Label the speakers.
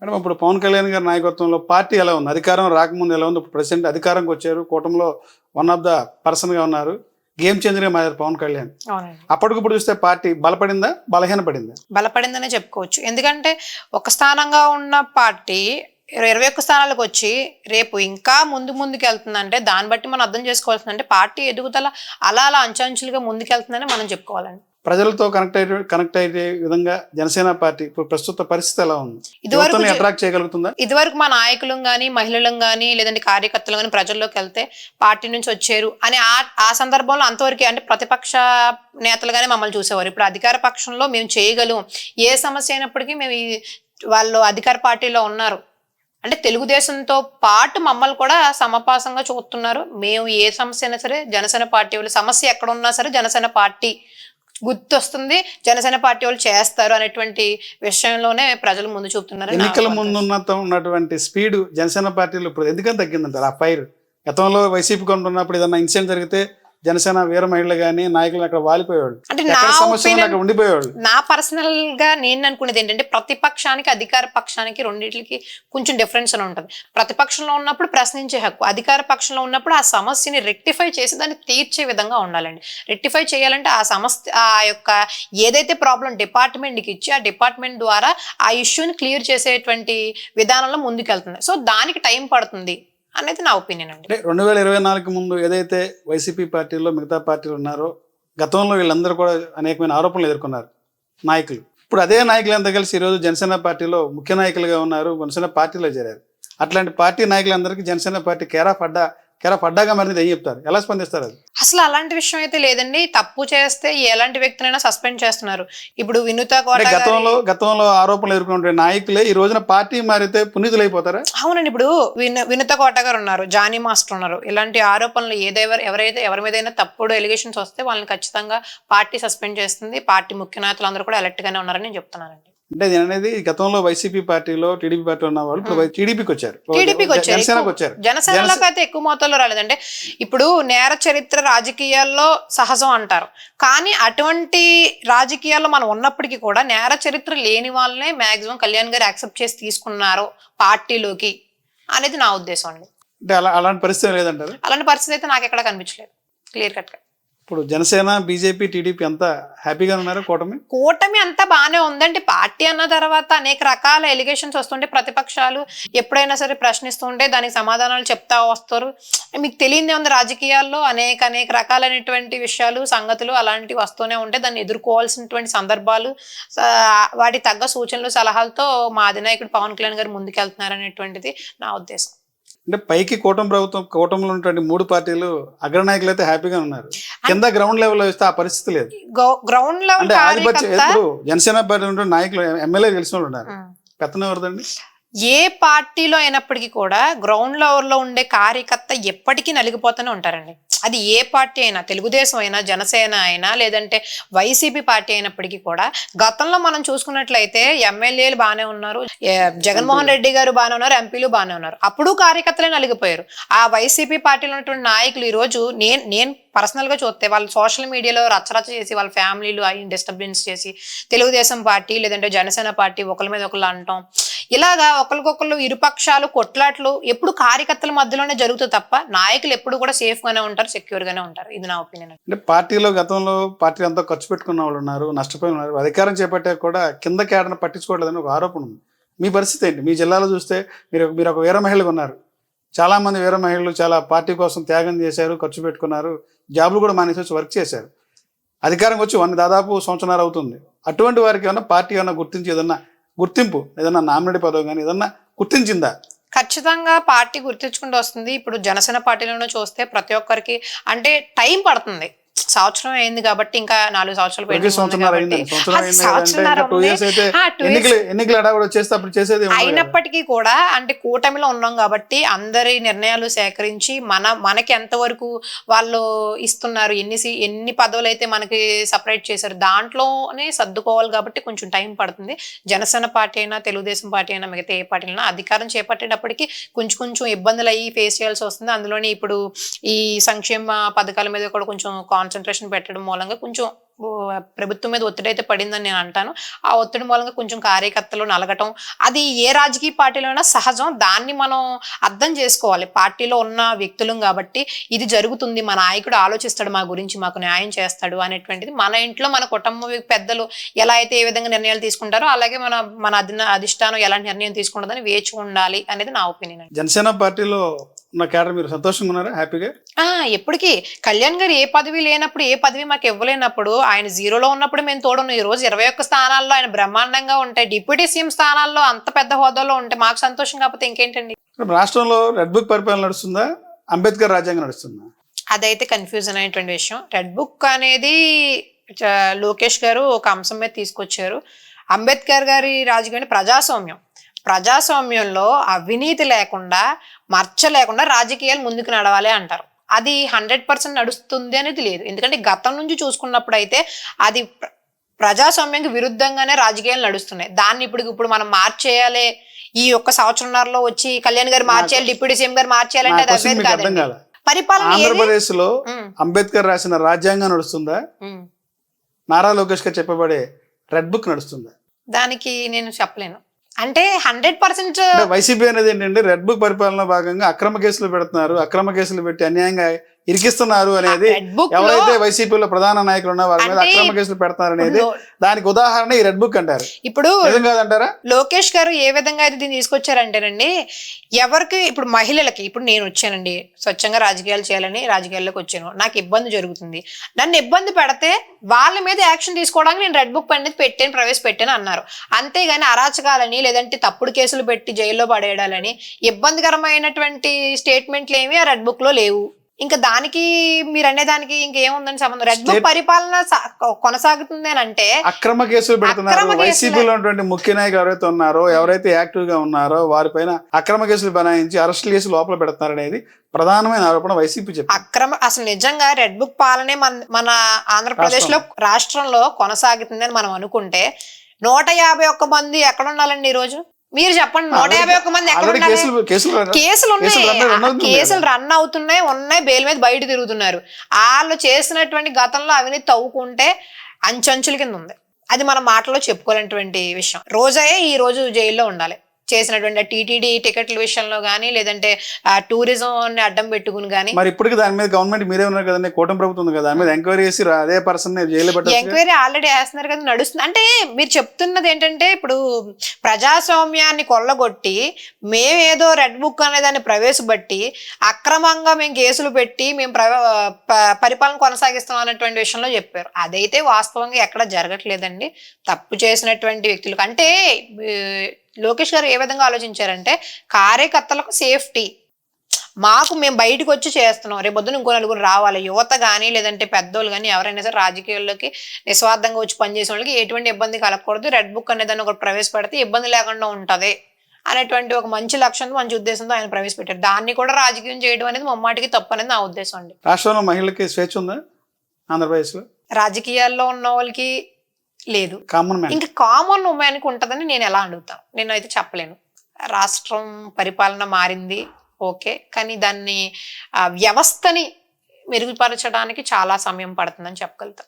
Speaker 1: Madam ఇప్పుడు పవన్ కళ్యాణ్ గారి నాయకత్వంలో పార్టీ ఎలా ఉంది? అధికారం రాకముందు ఎలా ఉంది? ఇప్పుడు ప్రెసిడెంట్ అధికారంకి వచ్చారు, కూటమిలో వన్ ఆఫ్ ద పర్సన్గా ఉన్నారు, గేమ్ చేంజర్గా మారారు పవన్ కళ్యాణ్.
Speaker 2: అవునండి.
Speaker 1: అప్పటికిప్పుడు చూస్తే పార్టీ బలపడిందా, బలహీనపడిందా?
Speaker 2: బలపడిందనే చెప్పుకోవచ్చు. ఎందుకంటే ఒక స్థానంగా ఉన్న పార్టీ 21 స్థానాలకు వచ్చి రేపు ఇంకా ముందుకు వెళ్తుందంటే దాన్ని బట్టి మనం అర్థం చేసుకోవాల్సిందంటే పార్టీ ఎదుగుదల అలా అంచెంచులుగా ముందుకెళ్తుందని మనం చెప్పుకోవాలండి.
Speaker 1: ప్రజలతో కనెక్ట్ అయ్యే విధంగా జనసేన పార్టీ ఇప్పుడు ప్రస్తుత పరిస్థితి ఎలా ఉంది? అట్రాక్ట్ చేయగలుగుతుందా?
Speaker 2: ఇదివరకు మా నాయకులం గానీ, మహిళలం గానీ, లేదంటే కార్యకర్తలు గానీ ప్రజల్లోకి వెళ్తే పార్టీ నుంచి వచ్చారు అని ఆ సందర్భంలో అంతవరకు అంటే ప్రతిపక్ష నేతలుగానే మమ్మల్ని చూసేవారు. ఇప్పుడు అధికార పక్షంలో మేము చేయగలం, ఏ సమస్య అయినప్పటికీ మేము వాళ్ళు అధికార పార్టీలో ఉన్నారు అంటే తెలుగుదేశంతో పాటు మమ్మల్ని కూడా సమపాసంగా చూస్తున్నారు. మేము ఏ సమస్య అయినా సరే జనసేన పార్టీ వాళ్ళు, సమస్య ఎక్కడ ఉన్నా సరే జనసేన పార్టీ గుర్తొస్తుంది, జనసేన పార్టీ వాళ్ళు చేస్తారు అనేటువంటి విషయంలోనే ప్రజలు ముందు చూపుతున్నారు.
Speaker 1: ఎన్నికల ముందు ఉన్నటువంటి స్పీడ్ జనసేన పార్టీలో ఇప్పుడు ఎందుకని తగ్గిందంటారు? ఆ ఫైర్ గతంలో వైసీపీ కొంటున్నప్పుడు ఏదన్నా ఇన్సిడెంట్ జరిగితే జనసేన వీర మహిళలు కానీ నాయకులు అక్కడ వాలిపోయేవాళ్ళు,
Speaker 2: అంటే
Speaker 1: అక్కడ ఉండిపోయేవాళ్ళు.
Speaker 2: నా పర్సనల్ గా నేను అనుకునేది ఏంటంటే ప్రతిపక్షానికి అధికార పక్షానికి రెండింటికి కొంచెం డిఫరెన్స్ అని ఉంటుంది. ప్రతిపక్షంలో ఉన్నప్పుడు ప్రశ్నించే హక్కు, అధికార పక్షంలో ఉన్నప్పుడు ఆ సమస్యని రెక్టిఫై చేసి దాన్ని తీర్చే విధంగా ఉండాలండి. రెక్టిఫై చేయాలంటే ఆ సమస్య ఆ యొక్క ఏదైతే ప్రాబ్లం డిపార్ట్మెంట్కి ఇచ్చి ఆ డిపార్ట్మెంట్ ద్వారా ఆ ఇష్యూని క్లియర్ చేసేటువంటి విధానంలో ముందుకెళ్తుంది. సో దానికి టైం పడుతుంది అనేది నా ఒపీనియన్ అండి.
Speaker 1: 2024 ముందు ఏదైతే వైసీపీ పార్టీలో మిగతా పార్టీలు ఉన్నారో గతంలో వీళ్ళందరూ కూడా అనేకమైన ఆరోపణలు ఎదుర్కొన్నారు నాయకులు. ఇప్పుడు అదే నాయకులంతా కలిసి ఈరోజు జనసేన పార్టీలో ముఖ్య నాయకులుగా ఉన్నారు, జనసేన పార్టీలో చేరారు. అట్లాంటి పార్టీ నాయకులందరికీ జనసేన పార్టీ కేరా పడ్డాగా మరి ఏం చెప్తారు? ఎలా స్పందిస్తారు? అది అసలు
Speaker 2: అలాంటి విషయం అయితే లేదండి. తప్పు చేస్తే ఎలాంటి వ్యక్తులైనా సస్పెండ్ చేస్తున్నారు. ఇప్పుడు
Speaker 1: గతంలో ఆరోపణలు ఎదుర్కొంటే నాయకులే ఈ రోజున పార్టీ మారితే పునీతులు అయిపోతారా?
Speaker 2: అవునండి. ఇప్పుడు వినుత కోట గారు ఉన్నారు, జానీ మాస్టర్ ఉన్నారు. ఇలాంటి ఆరోపణలు ఎవరి మీదైనా తప్పుడు ఎలిగేషన్స్ వస్తే వాళ్ళని ఖచ్చితంగా పార్టీ సస్పెండ్ చేస్తుంది. పార్టీ ముఖ్య నాయకులు అందరూ కూడా అలర్ట్ గానే ఉన్నారని నేను చెప్తున్నానండి.
Speaker 1: అంటే నేను అనేది గతంలో వైసీపీ పార్టీలో టీడీపీ పార్టీ ఉన్న వాళ్ళు ఇప్పుడు టీడీపీకి వచ్చారు,
Speaker 2: జనసేనలోకి అయితే ఎక్కువ మొత్తంలో రాలేదంటే ఇప్పుడు నేర చరిత్ర రాజకీయాల్లో సహజం అంటారు, కానీ అటువంటి రాజకీయాల్లో మనం ఉన్నప్పటికీ కూడా నేర చరిత్ర లేని వాళ్ళనే మాక్సిమం కళ్యాణ్ గారు యాక్సెప్ట్ చేసి తీసుకున్నారు పార్టీలోకి అనేది నా ఉద్దేశం అండి.
Speaker 1: అంటే అలాంటి పరిస్థితి లేదంటారు?
Speaker 2: అలాంటి పరిస్థితి అయితే నాకు ఎక్కడ కనిపించలేదు క్లియర్ కట్ గా.
Speaker 1: ఇప్పుడు జనసేన బీజేపీ టీడీపీ అంతా హ్యాపీగా ఉన్నారు.
Speaker 2: కూటమి అంతా బాగానే ఉందండి. పార్టీ అన్న తర్వాత అనేక రకాల ఎలిగేషన్స్ వస్తుంటే ప్రతిపక్షాలు ఎప్పుడైనా సరే ప్రశ్నిస్తుంటే దానికి సమాధానాలు చెప్తా వస్తారు. మీకు తెలియదే ఉంది, రాజకీయాల్లో అనేక రకాలైనటువంటి విషయాలు సంగతులు అలాంటివి వస్తూనే ఉంటే దాన్ని ఎదుర్కోవాల్సినటువంటి సందర్భాలు వాటి తగ్గ సూచనలు సలహాలతో మా అధినాయకుడు పవన్ కళ్యాణ్ గారు ముందుకెళ్తున్నారు అనేటువంటిది నా ఉద్దేశం.
Speaker 1: అంటే పైకి కూటమిలో ఉన్నటువంటి 3 పార్టీలు అగ్రనాయకులు అయితే హ్యాపీగా ఉన్నారు, కింద గ్రౌండ్ లెవెల్ లో ఇస్తే ఆ పరిస్థితి లేదు.
Speaker 2: గ్రౌండ్ లెవెల్
Speaker 1: ఇప్పుడు జనసేన పార్టీ ఉంటే నాయకులు ఎమ్మెల్యే గెలిచిన వాళ్ళు ఉన్నారు, పెత్తనం ఎవరిదండి?
Speaker 2: ఏ పార్టీలో అయినప్పటికీ కూడా గ్రౌండ్ లెవెల్లో ఉండే కార్యకర్త ఎప్పటికీ నలిగిపోతూనే ఉంటారండి. అది ఏ పార్టీ అయినా, తెలుగుదేశం అయినా, జనసేన అయినా, లేదంటే వైసీపీ పార్టీ అయినప్పటికీ కూడా గతంలో మనం చూసుకున్నట్లయితే ఎమ్మెల్యేలు బాగానే ఉన్నారు, జగన్మోహన్ రెడ్డి గారు బాగానే ఉన్నారు, ఎంపీలు బాగానే ఉన్నారు, అప్పుడు కార్యకర్తలే నలిగిపోయారు. ఆ వైసీపీ పార్టీలో ఉన్నటువంటి నాయకులు ఈరోజు నేను పర్సనల్ గా చూస్తే వాళ్ళు సోషల్ మీడియాలో రచ్చరచ్చ చేసి వాళ్ళ ఫ్యామిలీలు అవి డిస్టర్బెన్స్ చేసి తెలుగుదేశం పార్టీ లేదంటే జనసేన పార్టీ ఒకరి మీద ఒకళ్ళు అంటాం, ఇలాగా ఒకరికొకళ్ళు ఇరుపక్షాలు కొట్లాట్లు ఎప్పుడు కార్యకర్తల మధ్యలోనే జరుగుతుంది తప్ప నాయకులు ఎప్పుడు కూడా సేఫ్ గానే ఉంటారు, సెక్యూర్ గానే ఉంటారు. ఇది నా ఒపీనియన్.
Speaker 1: అంటే పార్టీలో గతంలో పార్టీ అంతా ఖర్చు పెట్టుకున్న వాళ్ళు ఉన్నారు, నష్టపోయిన ఉన్నారు, అధికారం చేపట్టాక కూడా కింద కేడను పట్టించుకోవట్లేదని ఒక ఆరోపణ ఉంది. మీ పరిస్థితి ఏంటి? మీ జిల్లాలో చూస్తే మీరు ఒక వీర మహిళగా ఉన్నారు, చాలా మంది వీర మహిళలు చాలా పార్టీ కోసం త్యాగం చేశారు, ఖర్చు పెట్టుకున్నారు, జాబులు కూడా మానేసి వచ్చి వర్క్ చేశారు, అధికారం వచ్చి దాదాపు సంవత్సరాలు అవుతుంది. అటువంటి వారికి ఏమన్నా పార్టీ ఏమన్నా గుర్తించి గుర్తింపు ఏదన్నా నామినేట్ పదవి కానీ ఏదన్నా గుర్తించిందా?
Speaker 2: ఖచ్చితంగా పార్టీ గుర్తించుకుంటూ వస్తుంది. ఇప్పుడు జనసేన పార్టీలోనే చూస్తే ప్రతి ఒక్కరికి అంటే టైం పడుతుంది. సంవత్సరం అయింది కాబట్టి ఇంకా 4 సంవత్సరాలు అయినప్పటికీ కూడా అంటే కూటమిలో ఉన్నాం కాబట్టి అందరి నిర్ణయాలు సేకరించి మనకి ఎంతవరకు వాళ్ళు ఇస్తున్నారు, ఎన్ని పదవులు అయితే మనకి సపరేట్ చేశారు దాంట్లోనే సర్దుకోవాలి కాబట్టి కొంచెం టైం పడుతుంది. జనసేన పార్టీ అయినా, తెలుగుదేశం పార్టీ అయినా, మిగతా ఏ పార్టీ అయినా అధికారం చేపట్టేటప్పటికి కొంచెం ఇబ్బందులు అయ్యి ఫేస్ చేయాల్సి వస్తుంది. అందులోని ఇప్పుడు ఈ సంక్షేమ పథకాల మీద కూడా కొంచెం కాన్సన్ట్రేషన్ పెట్టడం మూలంగా కొంచెం ప్రభుత్వం మీద ఒత్తిడి అయితే పడిందని నేను అంటాను. ఆ ఒత్తిడి మూలంగా కొంచెం కార్యకర్తలు నలగటం అది ఏ రాజకీయ పార్టీలో అయినా సహజం. దాన్ని మనం అర్థం చేసుకోవాలి. పార్టీలో ఉన్న వ్యక్తులం కాబట్టి ఇది జరుగుతుంది, మా నాయకుడు ఆలోచిస్తాడు, మా గురించి మాకు న్యాయం చేస్తాడు అనేటువంటిది మన ఇంట్లో మన కుటుంబ పెద్దలు ఎలా అయితే ఏ విధంగా నిర్ణయాలు తీసుకుంటారో అలాగే మన మన అధిష్టానం ఎలాంటి నిర్ణయం తీసుకుంటుందని వేచి ఉండాలి అనేది నా ఒపీనియన్ అండి.
Speaker 1: జనసేన పార్టీలో ఉన్న క్యాడర్ మీరు సంతోషంగా ఉన్నారా, హ్యాపీగా?
Speaker 2: ఎప్పటికీ కళ్యాణ్ గారు ఏ పదవి లేనప్పుడు, ఏ పదవి మాకు ఇవ్వలేనప్పుడు, ఆయన జీరోలో ఉన్నప్పుడు మేము తోడున్నాం. ఈ రోజు 21 స్థానాల్లో ఆయన బ్రహ్మాండంగా ఉంటాయి, డిప్యూటీ సీఎం స్థానాల్లో అంత పెద్ద హోదాలో ఉంటే మాకు సంతోషం కాకపోతే ఇంకేంటండి.
Speaker 1: రాష్ట్రంలో రెడ్ బుక్ పరిపాలన నడుస్తుందా, అంబేద్కర్ రాజ్యాంగం నడుస్తుందా?
Speaker 2: అదైతే కన్ఫ్యూజన్ అయినటువంటి విషయం. రెడ్ బుక్ అనేది లోకేష్ గారు ఒక అంశం మీద తీసుకొచ్చారు. అంబేద్కర్ గారి రాజకీయం ప్రజాస్వామ్యంలో అవినీతి లేకుండా, మచ్చ లేకుండా రాజకీయాలు ముందుకు నడవాలి అంటారు. అది 100% నడుస్తుంది అనేది లేదు. ఎందుకంటే గతం నుంచి చూసుకున్నప్పుడు అయితే అది ప్రజాస్వామ్యానికి విరుద్ధంగానే రాజకీయాలు నడుస్తున్నాయి. దాన్ని ఇప్పుడు మనం మార్చేయాలి, ఈ ఒక్క సంవత్సరంన్నరలో వచ్చి కళ్యాణ్ గారు మార్చేయాలి, డిప్యూటీ సీఎం గారు మార్చేయాలంటే అది అవ్వేది కాదండి. పరిపాలన
Speaker 1: ఆంధ్రప్రదేశ్ లో అంబేద్కర్ రాసిన రాజ్యాంగం నడుస్తుందా, నారా లోకేష్ గారు చెప్పబడే రెడ్ బుక్ నడుస్తుందా?
Speaker 2: దానికి నేను చెప్పలేను. అంటే 100%
Speaker 1: వైసీపీ అనేది ఏంటంటే రెడ్ బుక్ పరిపాలన భాగంగా అక్రమ కేసులు పెడుతున్నారు, అక్రమ కేసులు పెట్టి అన్యాయంగా ఇరికిస్తున్నారు అనేది, ఎవరైతే వైసీపీలో ప్రధాన నాయకులు ఉన్న వారి మీద అక్రమ కేసులు పెడతారు అనేది దానికి ఉదాహరణ ఈ రెడ్ బుక్ అంటారు.
Speaker 2: ఇప్పుడు
Speaker 1: కాదంటారా?
Speaker 2: లోకేష్ గారు ఏ విధంగా అయితే దీన్ని తీసుకొచ్చారంటేనండి, ఎవరికి ఇప్పుడు మహిళలకి, ఇప్పుడు నేను వచ్చానండి స్వచ్ఛంగా రాజకీయాలు చేయాలని రాజకీయాల్లోకి వచ్చాను, నాకు ఇబ్బంది జరుగుతుంది, నన్ను ఇబ్బంది పెడితే వాళ్ళ మీద యాక్షన్ తీసుకోవడానికి నేను రెడ్ బుక్ అనేది ప్రవేశపెట్టాను అన్నారు. అంతేగాని అరాచకాలని లేదంటే తప్పుడు కేసులు పెట్టి జైల్లో పడేయడాలని ఇబ్బందికరమైనటువంటి స్టేట్మెంట్లు ఏమి ఆ రెడ్ బుక్ లో లేవు. ఇంకా దానికి మీరు అనేదానికి ఇంకేముందని సంబంధం. రెడ్ బుక్ పరిపాలన కొనసాగుతుంది అని అంటే
Speaker 1: అక్రమ కేసులు పెడుతున్నారు. వైసీపీలో ఉన్నటువంటి ముఖ్య నాయకులు ఎవరైతే ఉన్నారో, ఎవరైతే యాక్టివ్ గా ఉన్నారో వారిపైన అక్రమ కేసులు బనాయించి అరెస్టులు చేసి లోపల పెడుతున్నారు అనేది ప్రధానమైన ఆరోపణ వైసీపీ చెప్పి.
Speaker 2: అసలు నిజంగా రెడ్ బుక్ పాలనే మన ఆంధ్రప్రదేశ్ లో రాష్ట్రంలో కొనసాగుతుంది అని మనం అనుకుంటే 151 మంది ఎక్కడ ఉండాలండి ఈ రోజు? మీరు చెప్పండి, 151 మంది ఎక్కడ ఉండాలి? కేసులు ఉన్నాయి, కేసులు రన్ ఉన్నాయి, బెయిల్ మీద బయట తిరుగుతున్నారు. వాళ్ళు చేసినటువంటి గతంలో అవినీతి తవ్వుకుంటే అంచెంచుల కింద ఉంది. అది మన మాటలో చెప్పుకోలేనటువంటి విషయం. రోజాయే ఈ రోజు జైల్లో ఉండాలి. చేసినటువంటి టీటీడీ టికెట్ల విషయంలో కానీ లేదంటే టూరిజం అడ్డం పెట్టుకుని కానీ.
Speaker 1: మరి ఇప్పటికి దాని మీద గవర్నమెంట్ మీరే ఉన్నారు కదండి, కూటమి ప్రభుత్వం ఉంది కదా, దాని మీద ఎంక్వైరీ చేసి అదే పర్సన్ జైలు పెట్టారు.
Speaker 2: ఎంక్వైరీ ఆల్రెడీ వేస్తున్నారు కదా, నడుస్తుంది. అంటే మీరు చెప్తున్నది ఏంటంటే ఇప్పుడు ప్రజాస్వామ్యాన్ని కొల్లగొట్టి మేమేదో రెడ్ బుక్ అనే దాన్ని ప్రవేశపెట్టి అక్రమంగా మేము కేసులు పెట్టి మేము పరిపాలన కొనసాగిస్తాం అన్నటువంటి విషయంలో చెప్పారు. అదైతే వాస్తవంగా ఎక్కడ జరగట్లేదండి. తప్పు చేసినటువంటి వ్యక్తులకు అంటే లోకేష్ గారు ఏ విధంగా ఆలోచించారంటే కార్యకర్తలకు సేఫ్టీ, మాకు మేము బయటకు వచ్చి చేస్తున్నాం, రేపు పొద్దున ఇంకో నలుగురు రావాలి, యువత కానీ లేదంటే పెద్దోళ్ళు కానీ ఎవరైనా సరే రాజకీయాల్లోకి నిస్వార్థంగా వచ్చి పనిచేసే వాళ్ళకి ఎటువంటి ఇబ్బంది కలగకూడదు, రెడ్ బుక్ అనేదాన్ని ఒకటి ప్రవేశపెడితే ఇబ్బంది లేకుండా ఉంటది అనేటువంటి ఒక మంచి లక్ష్యంతో మంచి ఉద్దేశంతో ఆయన ప్రవేశపెట్టారు. దాన్ని కూడా రాజకీయం చేయడం అనేది ముమ్మాటికి తప్పు అనేది నా ఉద్దేశం అండి.
Speaker 1: రాష్ట్రంలో మహిళలకి స్వేచ్ఛ ఉందా ఆంధ్రప్రదేశ్ లో?
Speaker 2: రాజకీయాల్లో ఉన్న వాళ్ళకి లేదు, ఇంకా కామన్ ఉమెన్కి ఉంటదని నేను ఎలా అడుగుతాను? నేను అయితే చెప్పలేను. రాష్ట్రం పరిపాలన మారింది ఓకే, కానీ దాన్ని వ్యవస్థని మెరుగుపరచడానికి చాలా సమయం పడుతుందని చెప్పగలుగుతాను.